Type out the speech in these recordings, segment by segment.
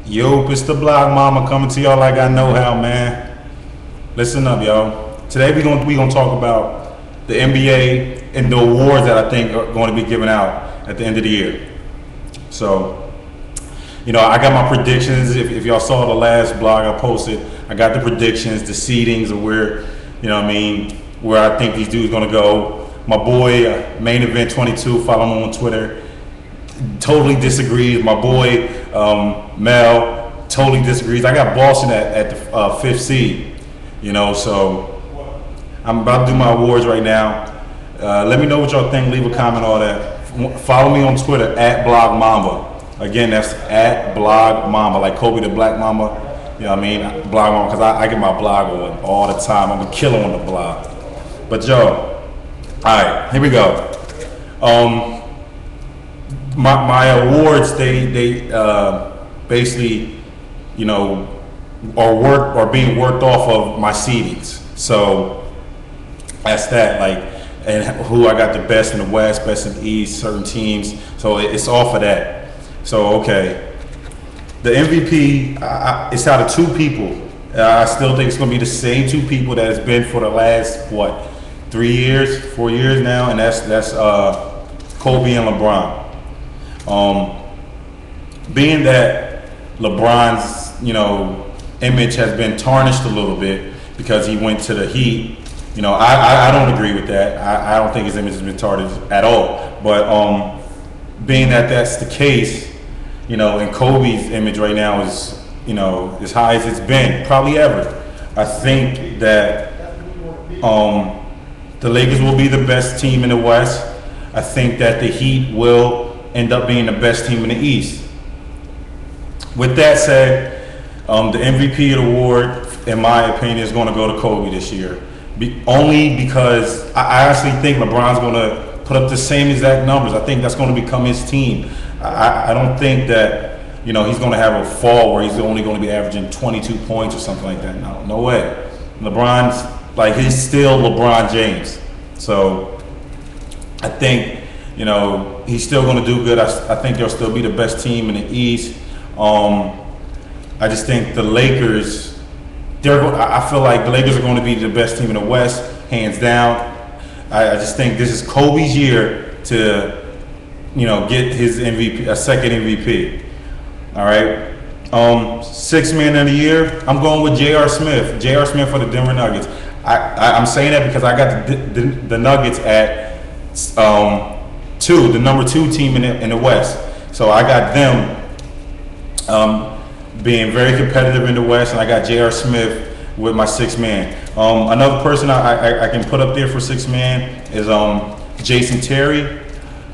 Yo, it's the Block Mama coming to y'all like I know how, man. Listen up, y'all. Today we gonna talk about the NBA and the awards that I think are going to be given out at the end of the year. So, I got my predictions. If y'all saw the last blog I posted, I got the predictions, the seedings of where, where I think these dudes gonna go. My boy, Main Event 22, follow him on Twitter, totally disagrees. My boy, Mel, totally disagrees. I got Boston at the fifth seed, so I'm about to do my awards right now. Let me know what y'all think. Leave a comment, all that. Follow me on Twitter at Blog Mamba. Again, that's at Blog Mamba, like Kobe the Black Mamba. Blog Mamba, because I get my blog on all the time. I'm a killer on the blog. But yo, all right, here we go. My awards, they basically, are being worked off of my seedings. So that's that, and who I got the best in the West, best in the East, certain teams. So it's off of that. So okay, the MVP, it's out of two people. I still think it's going to be the same two people that it's been for the last 4 years now, and that's Kobe and LeBron. Being that LeBron's image has been tarnished a little bit because he went to the Heat, I don't agree with that. I don't think his image has been tarnished at all. But being that that's the case, and Kobe's image right now is as high as it's been probably ever. I think that the Lakers will be the best team in the West. I think that the Heat will end up being the best team in the East. With that said, the MVP award, in my opinion, is going to go to Kobe this year. Only because I actually think LeBron's going to put up the same exact numbers. I think that's going to become his team. I don't think that he's going to have a fall where he's only going to be averaging 22 points or something like that. No way. LeBron's he's still LeBron James. So I think he's still going to do good. I think they'll still be the best team in the East. I just think the Lakers, I feel like the Lakers are going to be the best team in the West, hands down. I just think this is Kobe's year to, get his MVP, a second MVP. All right. Sixth man of the year, I'm going with J.R. Smith. J.R. Smith for the Denver Nuggets. I'm saying that because I got the Nuggets at the number 2 team in the West. So I got them being very competitive in the West, and I got J.R. Smith with my 6th man. Another person I can put up there for 6th man is Jason Terry.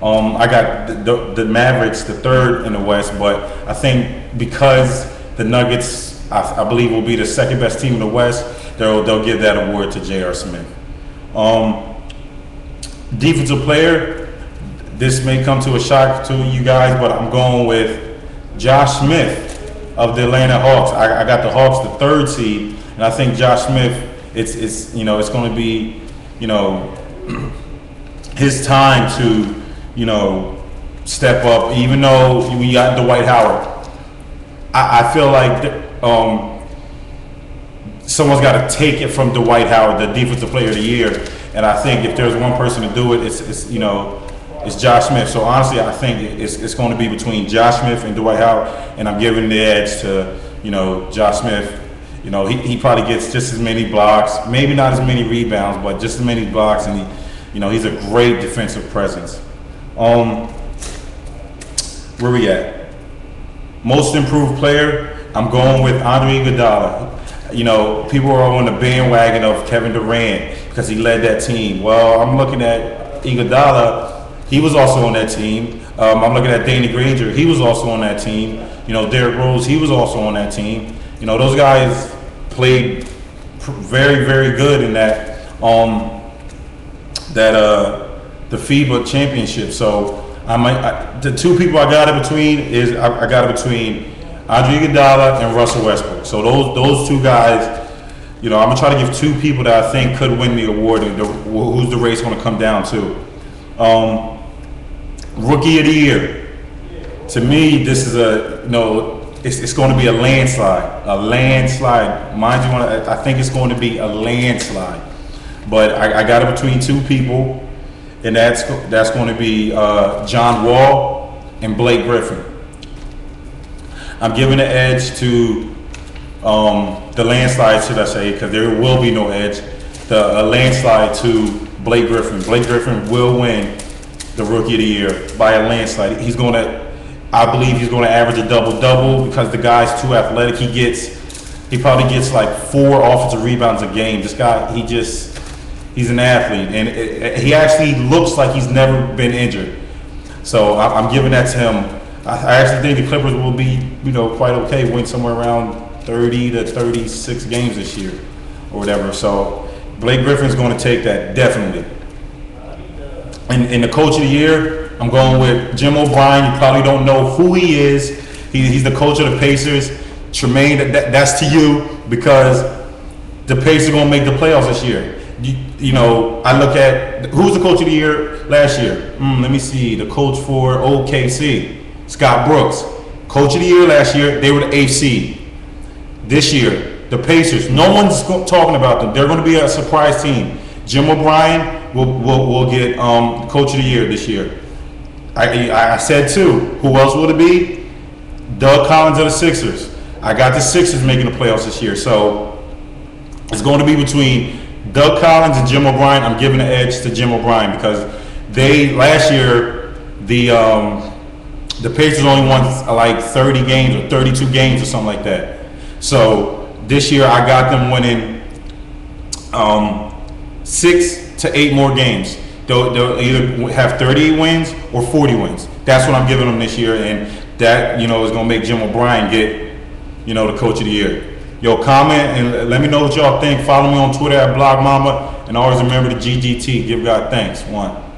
I got the Mavericks, the 3rd in the West, but I think because the Nuggets, I believe, will be the 2nd best team in the West, they'll give that award to J.R. Smith. Defensive player, this may come to a shock to you guys, but I'm going with Josh Smith of the Atlanta Hawks. I got the Hawks the 3rd seed, and I think Josh Smith, it's going to be his time to step up. Even though we got Dwight Howard, I feel like someone's got to take it from Dwight Howard, the Defensive Player of the Year. And I think if there's one person to do it, it's Josh Smith. So honestly, I think it's going to be between Josh Smith and Dwight Howard, and I'm giving the edge to Josh Smith. He probably gets just as many blocks, maybe not as many rebounds, but just as many blocks, and he's a great defensive presence. Where we at? Most improved player, I'm going with Andre Iguodala. People are on the bandwagon of Kevin Durant because he led that team. Well, I'm looking at Iguodala. He was also on that team. I'm looking at Danny Granger. He was also on that team. Derrick Rose. He was also on that team. Those guys played very, very good in that the FIBA championship. So the two people I got it between is I got it between Andre Iguodala and Russell Westbrook. So those two guys, I'm gonna try to give 2 people that I think could win the award, and who's the race gonna come down to. Rookie of the Year. To me, this is it's going to be a landslide. A landslide. Mind you, I think it's going to be a landslide. But I got it between two people, and that's going to be John Wall and Blake Griffin. I'm giving the edge to the landslide, should I say, because there will be no edge. The landslide to Blake Griffin. Blake Griffin will win the Rookie of the Year by a landslide. I believe he's going to average a double-double because the guy's too athletic. He probably gets like 4 offensive rebounds a game. This guy, he's an athlete, and he actually looks like he's never been injured. So I'm giving that to him. I actually think the Clippers will be, quite okay, win somewhere around 30 to 36 games this year or whatever. So Blake Griffin's going to take that, definitely. And the Coach of the Year, I'm going with Jim O'Brien. You probably don't know who he is. He's the coach of the Pacers. Tremaine, that's to you because the Pacers are going to make the playoffs this year. I look at who's the Coach of the Year last year. Let me see. The coach for OKC, Scott Brooks. Coach of the Year last year, they were the 8th seed. This year, the Pacers, no one's talking about them. They're going to be a surprise team. Jim O'Brien will get Coach of the Year this year. I said too. Who else would it be? Doug Collins of the Sixers. I got the Sixers making the playoffs this year. So it's going to be between Doug Collins and Jim O'Brien. I'm giving the edge to Jim O'Brien because last year the Pacers only won like 30 games or 32 games or something like that. So this year I got them winning 6 to 8 more games. They'll either have 38 wins or 40 wins. That's what I'm giving them this year, and that is going to make Jim O'Brien get the Coach of the Year. Yo, comment and let me know what y'all think. Follow me on Twitter at BlockMama, and always remember the GGT. Give God thanks. 1.